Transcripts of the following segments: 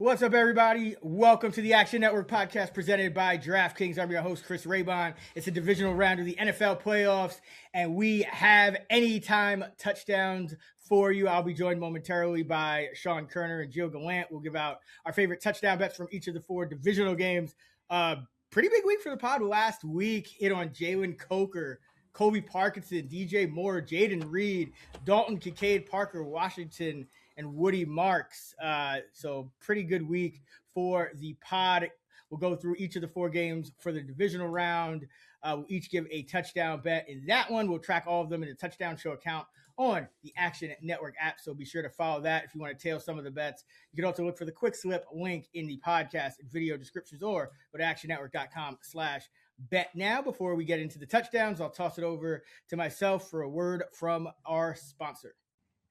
What's up, everybody? Welcome to the Action Network podcast presented by DraftKings. I'm your host, Chris Raybon. It's a divisional round of the NFL playoffs, and we have anytime touchdowns for you. I'll be joined momentarily by Sean Koerner and Gilles Gallant. We'll give out our favorite touchdown bets from each of the four divisional games. Pretty big week for the pod. Last week hit on Jalen Coker, Colby Parkinson, DJ Moore, Jaden Reed, Dalton Kincaid, Parker Washington, and Woody Marks. So pretty good week for the pod. We'll go through each of the four games for the divisional round. We'll each give a touchdown bet. In that one, we'll track all of them in the Touchdown Show account on the Action Network app. So be sure to follow that if you want to tail some of the bets. You can also look for the quick slip link in the podcast and video descriptions or go to actionnetwork.com/bet. Now, before we get into the touchdowns, I'll toss it over to myself for a word from our sponsor.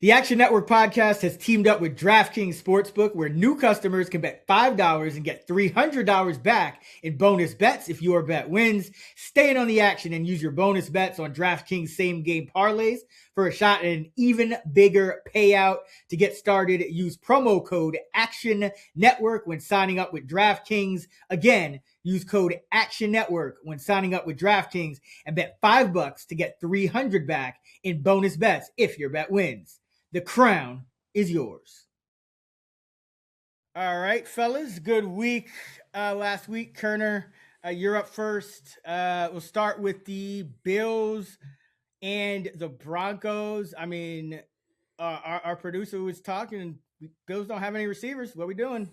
The Action Network podcast has teamed up with DraftKings Sportsbook, where new customers can bet $5 and get $300 back in bonus bets if your bet wins. Stay in on the action and use your bonus bets on DraftKings same-game parlays for a shot at an even bigger payout. To get started, use promo code Action Network when signing up with DraftKings. Again, use code Action Network when signing up with DraftKings and bet $5 to get $300 back in bonus bets if your bet wins. The crown is yours. All right, fellas, good week last week. Koerner, you're up first. We'll start with the Bills and the Broncos. I mean, our producer was talking. Bills don't have any receivers. What are we doing?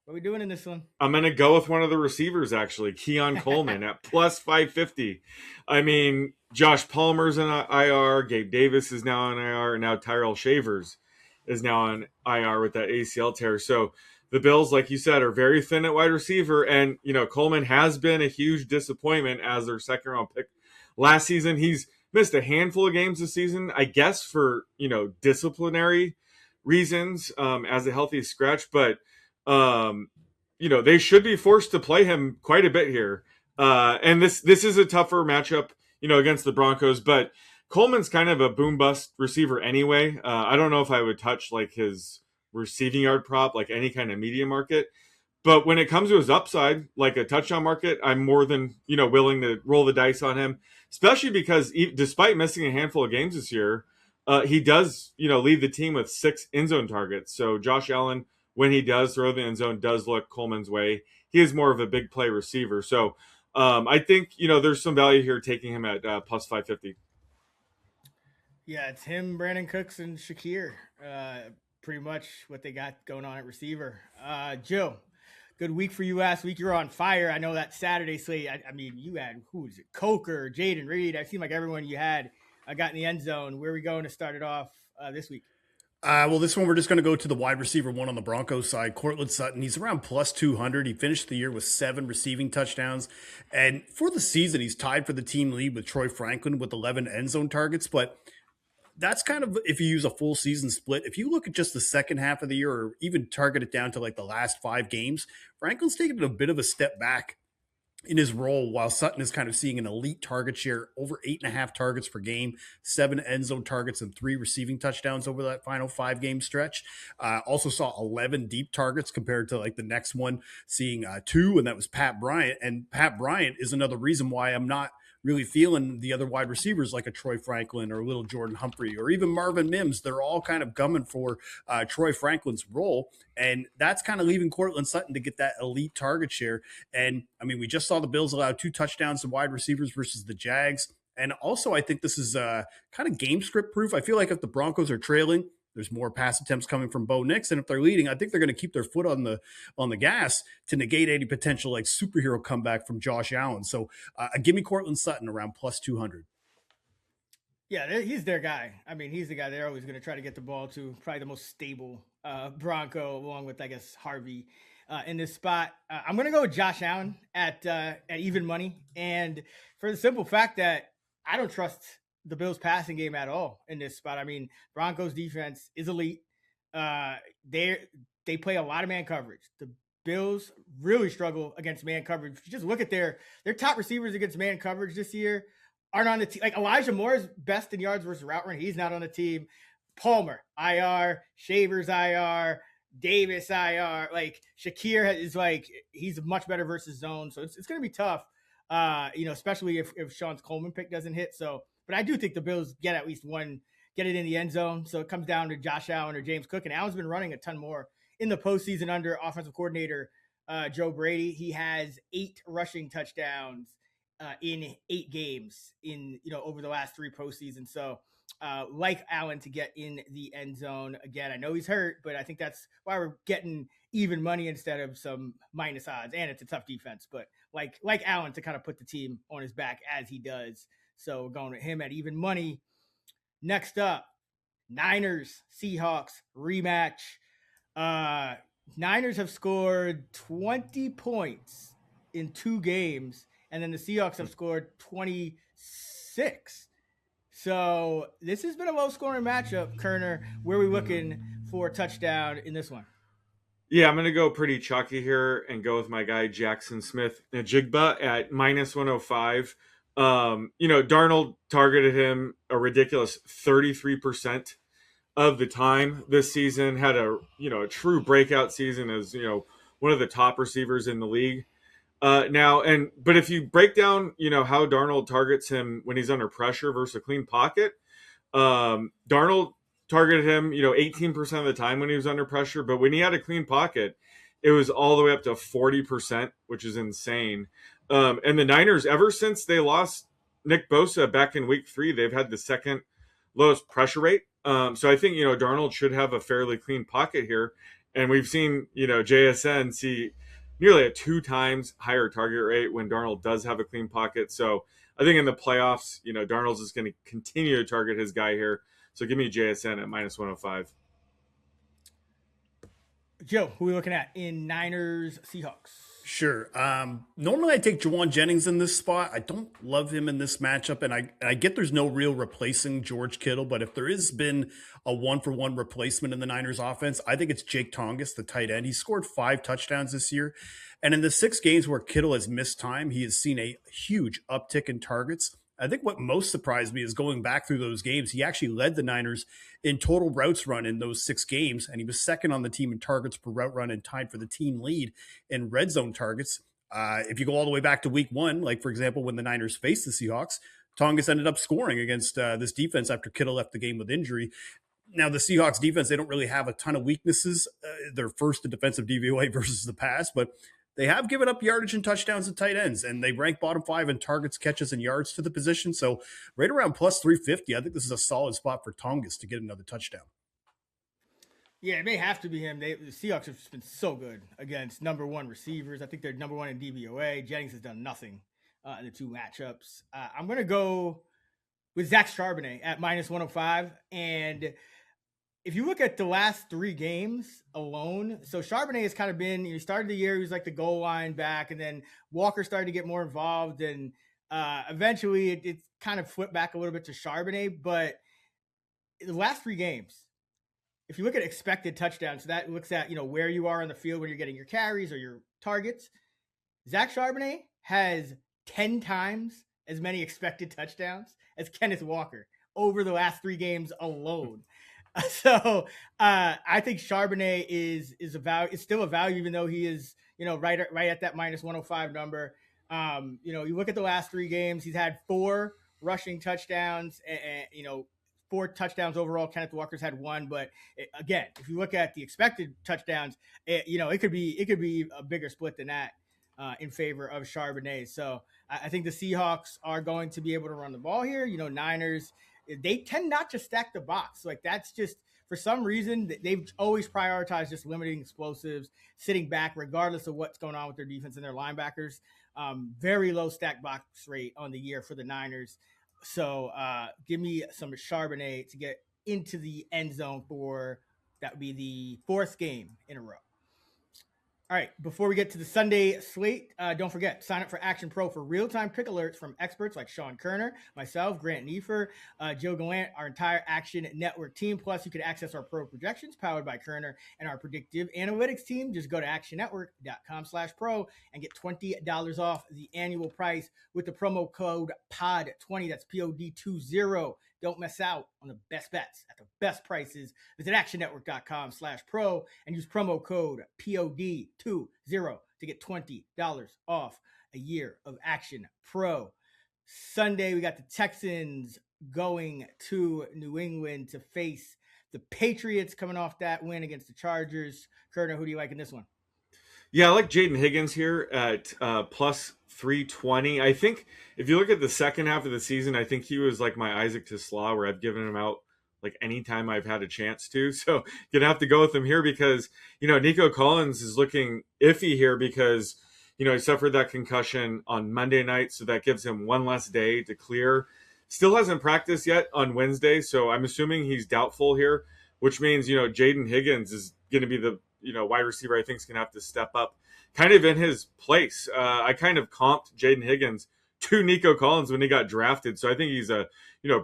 What are we doing in this one? I'm going to go with one of the receivers, actually, Keon Coleman at plus 550. I mean, Josh Palmer's in IR, Gabe Davis is now on IR, and now Tyrell Shavers is now on IR with that ACL tear. So the Bills, like you said, are very thin at wide receiver, and, you know, Coleman has been a huge disappointment as their second-round pick last season. He's missed a handful of games this season, I guess, for, you know, disciplinary reasons as a healthy scratch, but you know, they should be forced to play him quite a bit here. And this is a tougher matchup, you know, against the Broncos, but Coleman's kind of a boom bust receiver anyway. I don't know if I would touch like his receiving yard prop, like any kind of media market, but when it comes to his upside, like a touchdown market, I'm more than, you know, willing to roll the dice on him, especially because despite missing a handful of games this year, he does, you know, lead the team with 6 end zone targets. So Josh Allen, when he does throw the end zone, does look Coleman's way. He is more of a big play receiver. So I think, you know, there's some value here taking him at plus 550. Yeah, it's him, Brandon Cooks, and Shakir. Pretty much what they got going on at receiver. Joe, good week for you last week. You're on fire. I know that Saturday slate. I mean, you had, who is it? Coker, Jaden Reed. I seem like everyone you had got in the end zone. Where are we going to start it off this week? Well, this one we're just going to go to the wide receiver one on the Broncos side, Courtland Sutton. He's around plus 200. He finished the year with 7 receiving touchdowns. And for the season, he's tied for the team lead with Troy Franklin with 11 end zone targets. But that's kind of if you use a full season split. If you look at just the second half of the year or even target it down to like the last 5 games, Franklin's taken a bit of a step back in his role, while Sutton is kind of seeing an elite target share, over 8.5 targets per game, 7 end zone targets, and 3 receiving touchdowns over that final 5-game stretch. Also saw 11 deep targets compared to like the next one, seeing 2, and that was Pat Bryant. And Pat Bryant is another reason why I'm not really feeling the other wide receivers like a Troy Franklin or little Jordan Humphrey or even Marvin Mims. They're all kind of gumming for Troy Franklin's role. And that's kind of leaving Courtland Sutton to get that elite target share. And I mean, we just saw the Bills allow 2 touchdowns to wide receivers versus the Jags. And also, I think this is kind of game script proof. I feel like if the Broncos are trailing, there's more pass attempts coming from Bo Nix. And if they're leading, I think they're going to keep their foot on the gas to negate any potential like superhero comeback from Josh Allen. So give me Courtland Sutton around plus 200. Yeah, he's their guy. I mean, he's the guy they're always going to try to get the ball to. Probably the most stable Bronco, along with, I guess, Harvey in this spot. I'm going to go with Josh Allen at even money. And for the simple fact that I don't trust the Bills passing game at all in this spot. I mean, Broncos defense is elite. They play a lot of man coverage. The Bills really struggle against man coverage. If you just look at their top receivers against man coverage this year aren't on the team. Like Elijah Moore is best in yards versus route run. He's not on the team. Palmer, IR, Shavers, IR, Davis IR, like Shakir is like, he's much better versus zone. So it's going to be tough, especially if Sean's Coleman pick doesn't hit. So, but I do think the Bills get at least one, get it in the end zone. So it comes down to Josh Allen or James Cook. And Allen's been running a ton more in the postseason under offensive coordinator Joe Brady. He has 8 rushing touchdowns in 8 games over the last 3 postseasons. So like Allen to get in the end zone again. I know he's hurt, but I think that's why we're getting even money instead of some minus odds. And it's a tough defense, but like Allen to kind of put the team on his back as he does. So we're going with him at even money. Next up, Niners, Seahawks rematch. Niners have scored 20 points in 2 games, and then the Seahawks have scored 26. So this has been a low-scoring matchup, Koerner. Where are we looking for a touchdown in this one? Yeah, I'm going to go pretty chalky here and go with my guy Jackson Smith-Njigba at minus 105. Darnold targeted him a ridiculous 33% of the time this season, had a true breakout season as one of the top receivers in the league but if you break down how Darnold targets him when he's under pressure versus a clean pocket, Darnold targeted him 18% of the time when he was under pressure, but when he had a clean pocket it was all the way up to 40%, which is insane. And the Niners, ever since they lost Nick Bosa back in week 3, they've had the second lowest pressure rate. So I think, Darnold should have a fairly clean pocket here. And we've seen, JSN see nearly a 2 times higher target rate when Darnold does have a clean pocket. So I think in the playoffs, Darnold's is going to continue to target his guy here. So give me JSN at minus 105. Joe, who are we looking at in Niners Seahawks? Sure. Normally I take Juwan Jennings in this spot. I don't love him in this matchup, and I get there's no real replacing George Kittle, but if there has been a 1-for-1 replacement in the Niners offense, I think it's Jake Tongas, the tight end. He scored 5 touchdowns this year, and in the 6 games where Kittle has missed time, he has seen a huge uptick in targets. I think what most surprised me is going back through those games, he actually led the Niners in total routes run in those 6 games, and he was second on the team in targets per route run and tied for the team lead in red zone targets. If you go all the way back to week 1, like for example, when the Niners faced the Seahawks, Tongas ended up scoring against this defense after Kittle left the game with injury. Now, the Seahawks defense, they don't really have a ton of weaknesses. They're first in defensive DVOA versus the pass, but they have given up yardage and touchdowns at tight ends, and they rank bottom 5 in targets, catches, and yards to the position. So right around plus 350, I think this is a solid spot for Tongas to get another touchdown. Yeah, it may have to be him. The Seahawks have just been so good against number 1 receivers. I think they're number 1 in DVOA. Jennings has done nothing in the 2 matchups. I'm going to go with Zach Charbonnet at minus 105. And if you look at the last 3 games alone, so Charbonnet has kind of been, he started the year, he was like the goal line back, and then Walker started to get more involved, and eventually it kind of flipped back a little bit to Charbonnet. But the last 3 games, if you look at expected touchdowns, so that looks at, where you are on the field when you're getting your carries or your targets. Zach Charbonnet has 10 times as many expected touchdowns as Kenneth Walker over the last 3 games alone. So I think Charbonnet is still a value, even though he is, right at that minus 105 number. You look at the last 3 games, he's had 4 rushing touchdowns and 4 touchdowns overall. Kenneth Walker's had 1, but again, if you look at the expected touchdowns, it could be a bigger split than that in favor of Charbonnet. So I think the Seahawks are going to be able to run the ball here. Niners, they tend not to stack the box. Like, that's just, for some reason, they've always prioritized just limiting explosives, sitting back, regardless of what's going on with their defense and their linebackers. Very low stack box rate on the year for the Niners. So give me some Charbonnet to get into the end zone for, that would be the 4th game in a row. All right, before we get to the Sunday slate, don't forget, sign up for Action Pro for real-time pick alerts from experts like Sean Koerner, myself, Grant Neefer, Gilles Gallant, our entire Action Network team. Plus, you can access our pro projections powered by Koerner and our predictive analytics team. Just go to actionnetwork.com/pro and get $20 off the annual price with the promo code POD20. That's POD20. Don't miss out on the best bets at the best prices. Visit actionnetwork.com/pro and use promo code POD20 to get $20 off a year of Action Pro. Sunday, we got the Texans going to New England to face the Patriots, coming off that win against the Chargers. Koerner, who do you like in this one? Yeah, I like Jaden Higgins here at plus 320. I think if you look at the second half of the season, I think he was like my Isaac Tisla, where I've given him out like anytime I've had a chance to. So gonna have to go with him here because, Nico Collins is looking iffy here because, he suffered that concussion on Monday night. So that gives him one less day to clear. Still hasn't practiced yet on Wednesday. So I'm assuming he's doubtful here, which means, Jaden Higgins is going to be the, wide receiver I think is going to have to step up kind of in his place. I kind of comped Jaden Higgins to Nico Collins when he got drafted. So I think he's a,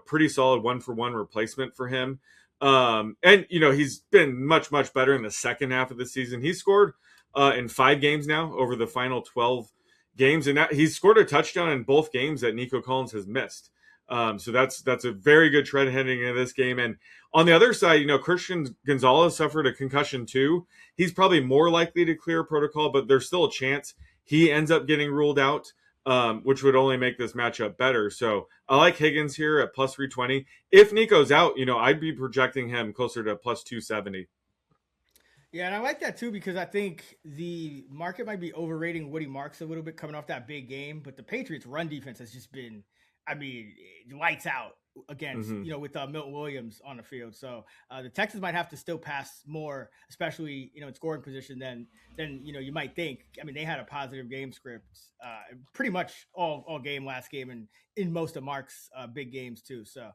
pretty solid 1-for-1 replacement for him. And, he's been much, much better in the second half of the season. He scored in 5 games now over the final 12 games. And he's scored a touchdown in both games that Nico Collins has missed. So that's a very good trend heading into this game. And on the other side, Christian Gonzalez suffered a concussion too. He's probably more likely to clear protocol, but there's still a chance he ends up getting ruled out, which would only make this matchup better. So I like Higgins here at plus 320. If Nico's out, I'd be projecting him closer to plus 270. Yeah, and I like that too because I think the market might be overrating Woody Marks a little bit coming off that big game, but the Patriots' run defense has just been, lights out against, with Milton Williams on the field. So the Texans might have to still pass more, especially, in scoring position than you might think. They had a positive game script pretty much all game last game and in most of Mark's big games too. So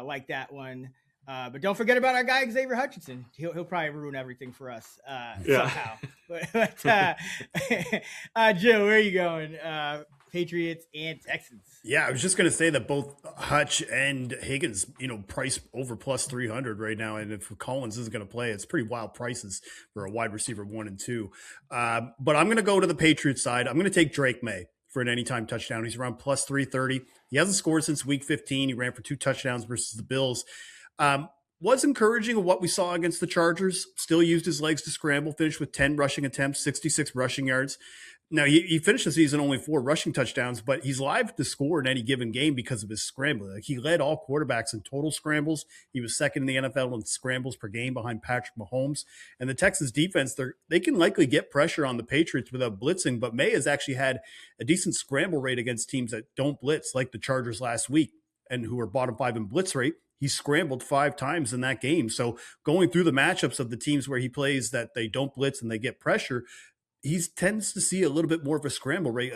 like that one. But don't forget about our guy, Xavier Hutchinson. He'll probably ruin everything for us somehow. But Jill, where are you going? Patriots and Texans. Yeah, I was just going to say that both Hutch and Higgins, price over plus 300 right now. And if Collins isn't going to play, it's pretty wild prices for a wide receiver 1 and 2. But I'm going to go to the Patriots side. I'm going to take Drake May for an anytime touchdown. He's around plus 330. He hasn't scored since week 15. He ran for 2 touchdowns versus the Bills. Was encouraging of what we saw against the Chargers. Still used his legs to scramble, finished with 10 rushing attempts, 66 rushing yards. Now, he finished the season only 4 rushing touchdowns, but he's live to score in any given game because of his scrambling. Like, he led all quarterbacks in total scrambles. He was second in the NFL in scrambles per game behind Patrick Mahomes. And the Texans defense, they can likely get pressure on the Patriots without blitzing, but May has actually had a decent scramble rate against teams that don't blitz, like the Chargers last week, and who are bottom 5 in blitz rate. He scrambled 5 times in that game. So going through the matchups of the teams where he plays that they don't blitz and they get pressure, he tends to see a little bit more of a scramble rate.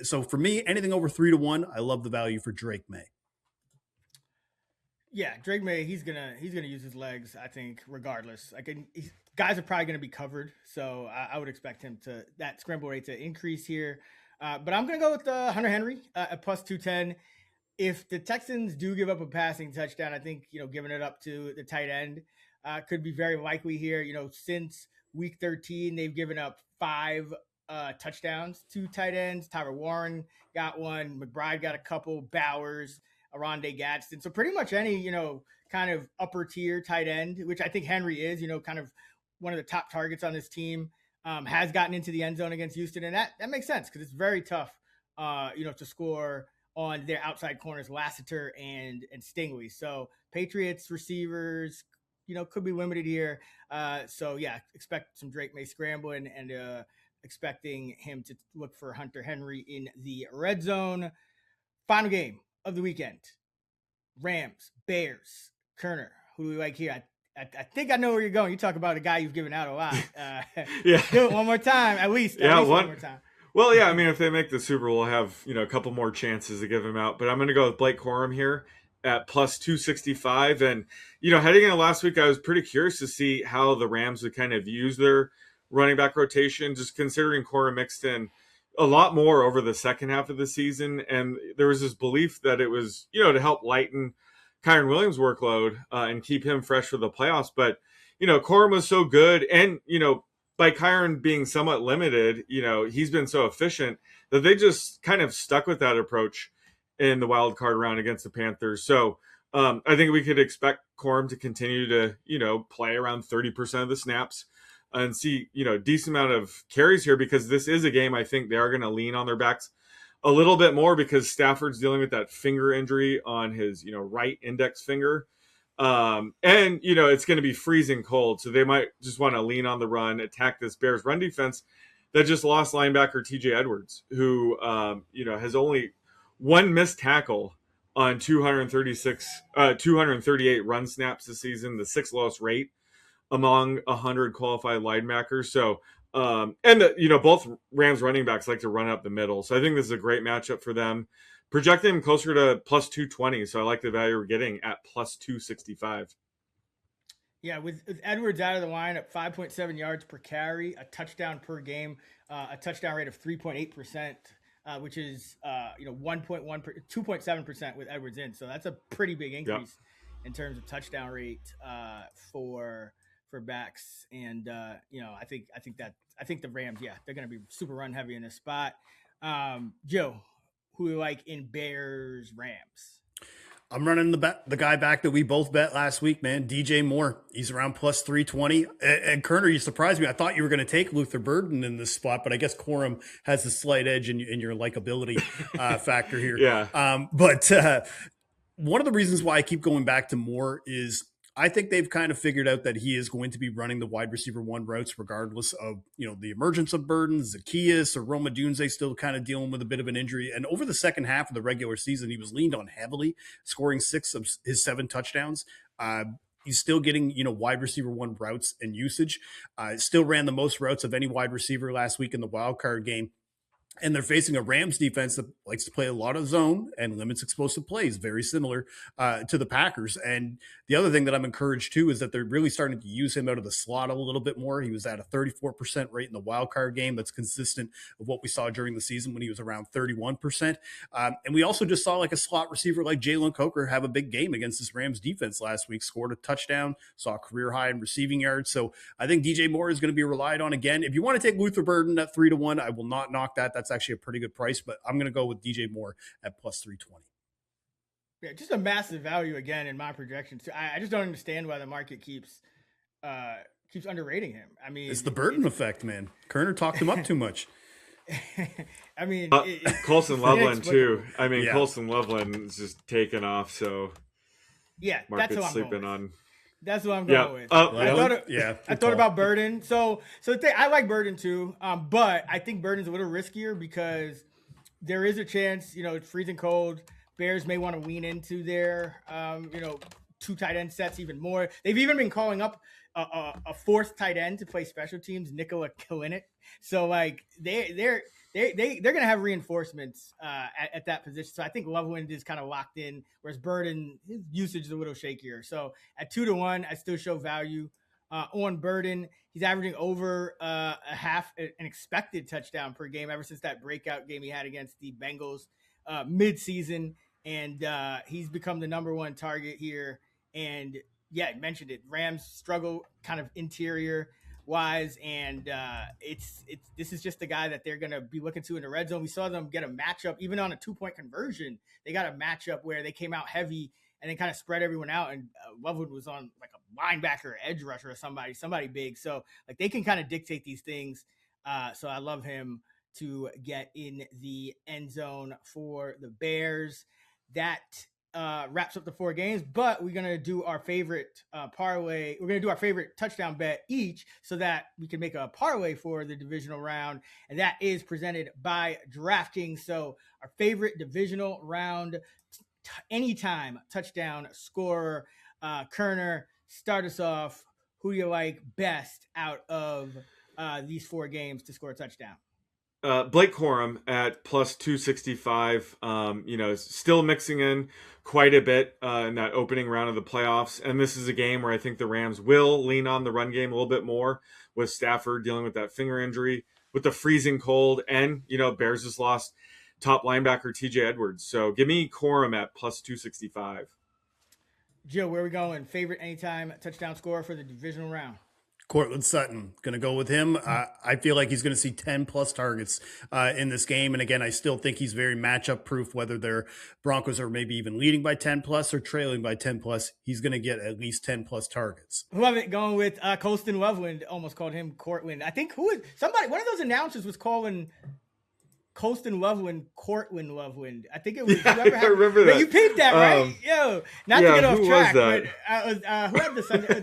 So for me, anything over 3-1, I love the value for Drake May. Yeah, Drake May, he's gonna use his legs, I think, regardless. Guys are probably gonna be covered, so I would expect him that scramble rate to increase here. But I'm gonna go with Hunter Henry at plus 210. If the Texans do give up a passing touchdown, I think, giving it up to the tight end could be very likely here. Since week 13, they've given up 5 touchdowns to tight ends. Tyler Warren got one. McBride got a couple. Bowers, Aronde Gadsden. So pretty much any, kind of upper tier tight end, which I think Henry is, kind of one of the top targets on this team, has gotten into the end zone against Houston. And that makes sense because it's very tough, to score on their outside corners, Lassiter and Stingley. So Patriots receivers, could be limited here. So yeah, expect some Drake May scrambling and expecting him to look for Hunter Henry in the red zone. Final game of the weekend. Rams, Bears, Koerner. Who do we like here? I think I know where you're going. You talk about a guy you've given out a lot. Yeah. Do it one more time, at least one more time. Well, yeah, if they make the Super Bowl, we'll have, a couple more chances to give him out. But I'm going to go with Blake Corum here at plus 265. And, heading into last week, I was pretty curious to see how the Rams would kind of use their running back rotation, just considering Corum mixed in a lot more over the second half of the season. And there was this belief that it was, to help lighten Kyren Williams' workload and keep him fresh for the playoffs. But, Corum was so good. And, by Kyren being somewhat limited, he's been so efficient that they just kind of stuck with that approach in the wild card round against the Panthers. So I think we could expect Corum to continue to, play around 30% of the snaps and see, decent amount of carries here, because this is a game I think they are going to lean on their backs a little bit more, because Stafford's dealing with that finger injury on his, right index finger. And, it's going to be freezing cold. So they might just want to lean on the run, attack this Bears run defense that just lost linebacker TJ Edwards, who, has only one missed tackle on 238 run snaps this season, the sixth lowest rate among 100 qualified linebackers. So, both Rams running backs like to run up the middle. So I think this is a great matchup for them. Projecting him closer to plus 220. So I like the value we're getting at plus 265. Yeah, with Edwards out of the line at 5.7 yards per carry, a touchdown per game, a touchdown rate of 3.8%, which is 2.7% with Edwards in. So that's a pretty big increase in terms of touchdown rate for backs. And I think the Rams, they're going to be super run heavy in this spot. Joe, who you like in Bears Rams? I'm running the guy back that we both bet last week, man. DJ Moore. He's around plus 320. And Koerner, you surprised me. I thought you were going to take Luther Burden in this spot, but I guess Corum has a slight edge in your likability factor here. Yeah. But one of the reasons why I keep going back to Moore is I think they've kind of figured out that he is going to be running the wide receiver one routes regardless of, the emergence of Burden, Zacchaeus, or Roma Dunze still kind of dealing with a bit of an injury. And over the second half of the regular season, he was leaned on heavily, scoring 6 of his 7 touchdowns. He's still getting, wide receiver one routes and usage. Still ran the most routes of any wide receiver last week in the wild card game. And they're facing a Rams defense that likes to play a lot of zone and limits explosive plays, very similar to the Packers. And the other thing that I'm encouraged too is that they're really starting to use him out of the slot a little bit more. He was at a 34% rate in the wild card game. That's consistent of what we saw during the season when he was around 31%. And we also just saw like a slot receiver like Jalen Koerner have a big game against this Rams defense last week, scored a touchdown, saw a career high in receiving yards. So I think DJ Moore is going to be relied on again. If you want to take Luther Burden at 3-1, I will not knock that. That's actually a pretty good price, but I'm going to go with DJ Moore at plus 320. Yeah, just a massive value again in my projections. I just don't understand why the market keeps underrating him. I mean, it's the Burden effect, man. Koerner talked him up too much. I mean, Colson Loveland too. I mean, Colson Loveland is just taking off. So that's what I'm sleeping on. That's what I'm going with. I thought about Burden. So I like Burden too, but I think Burden's a little riskier because there is a chance, it's freezing cold. Bears may want to lean into their, 2 tight end sets even more. They've even been calling up a 4th tight end to play special teams, Nikola Kalinick. So like they're going to have reinforcements at that position. So I think Loveland is kind of locked in, whereas Burden, his usage is a little shakier. So at 2-1, I still show value on Burden. He's averaging over an expected touchdown per game ever since that breakout game he had against the Bengals mid-season. And he's become the number 1 target here. And I mentioned it. Rams struggle kind of interior wise, and this is just the guy that they're going to be looking to in the red zone. We saw them get a matchup even on a 2-point conversion. They got a matchup where they came out heavy and then kind of spread everyone out, and Lovewood was on like a linebacker, edge rusher, or somebody big. So like they can kind of dictate these things. So I love him to get in the end zone for the Bears. That wraps up the 4 games, but we're going to do our favorite parlay. We're going to do our favorite touchdown bet each so that we can make a parlay for the divisional round. And that is presented by DraftKings. So our favorite divisional round, anytime touchdown scorer, Koerner, start us off. Who do you like best out of these 4 games to score a touchdown? Blake Corum at plus 265, still mixing in quite a bit in that opening round of the playoffs. And this is a game where I think the Rams will lean on the run game a little bit more with Stafford dealing with that finger injury, with the freezing cold. And, Bears just lost top linebacker TJ Edwards. So give me Corum at plus 265. Joe, where are we going? Favorite anytime touchdown scorer for the divisional round? Cortland Sutton, going to go with him. I feel like he's going to see 10 plus targets in this game. And again, I still think he's very matchup proof, whether their Broncos are maybe even leading by 10 plus or trailing by 10 plus. He's going to get at least 10 plus targets. Who have it going with Colston Loveland? Almost called him Cortland. I think one of those announcers was calling Colston Loveland, Cortland Loveland. I think it was. I remember that. You peeped that, right? Not to get off track, was but who had the Sunday?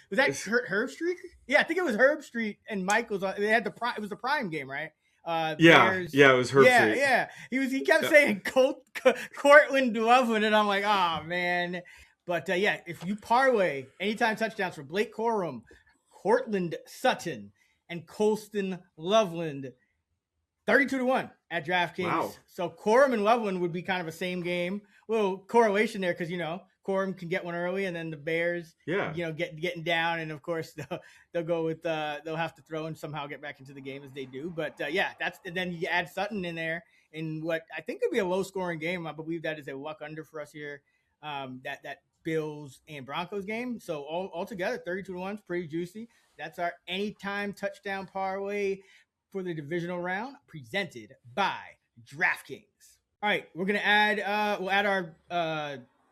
Was that Herb Street? Yeah, I think it was Herb Street and Michael's. They had it was the prime game, right? Bears. It was Herb Street. Yeah. He kept saying Cortland Loveland, and I'm like, oh man. But if you parlay anytime touchdowns for Blake Corum, Cortland Sutton, and Colston Loveland, 32-1 at DraftKings. Wow. So Corum and Loveland would be kind of a same game. Little correlation there because Corum can get one early, and then the Bears, getting down, and of course they'll go with they'll have to throw and somehow get back into the game as they do. But and then you add Sutton in there in what I think could be a low scoring game. I believe that is a luck under for us here. That Bills and Broncos game. So all together, 32-1 is pretty juicy. That's our anytime touchdown parlay for the divisional round, presented by DraftKings. All right, we're gonna add we'll add our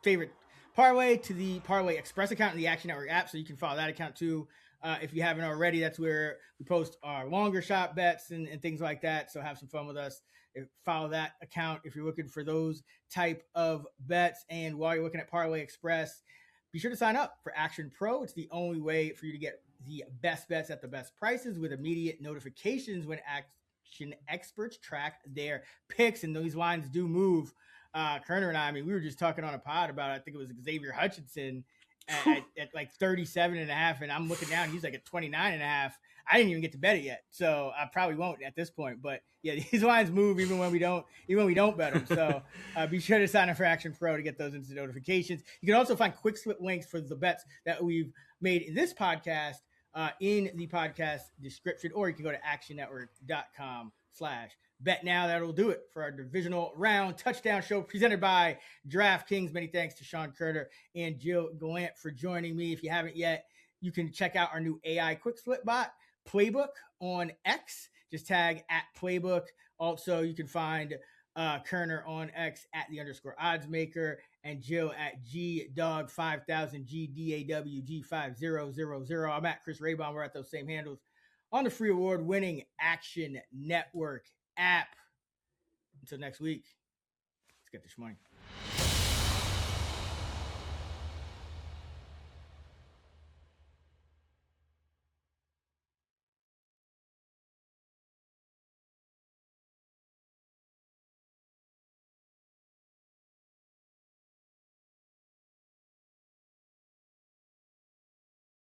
favorite parlay to the Parlay Express account in the Action Network app, so you can follow that account too. If you haven't already, that's where we post our longer shot bets and things like that. So have some fun with us. Follow that account if you're looking for those type of bets. And while you're looking at Parlay Express, be sure to sign up for Action Pro. It's the only way for you to get the best bets at the best prices with immediate notifications when action experts track their picks. And these lines do move. Koerner and I mean, we were just talking on a pod about, I think it was Xavier Hutchinson at like 37.5. And I'm looking down, he's like at 29.5. I didn't even get to bet it yet. So I probably won't at this point. But yeah, these lines move even when we don't bet them. So be sure to sign up for Action Pro to get those instant notifications. You can also find quick slip links for the bets that we've made in this podcast in the podcast description, or you can go to actionnetwork.com/bet now. That'll do it for our divisional round touchdown show presented by DraftKings. Many thanks to Sean Koerner and Gilles Gallant for joining me. If you haven't yet, you can check out our new AI quick slip bot Playbook on X. Just tag @Playbook. Also, you can find Koerner on X @_oddsmaker and Jill @GDawg5000 GDAWG5000. I'm at Chris Raybon. We're at those same handles on the free award-winning Action Network app. Until next week, let's get this money.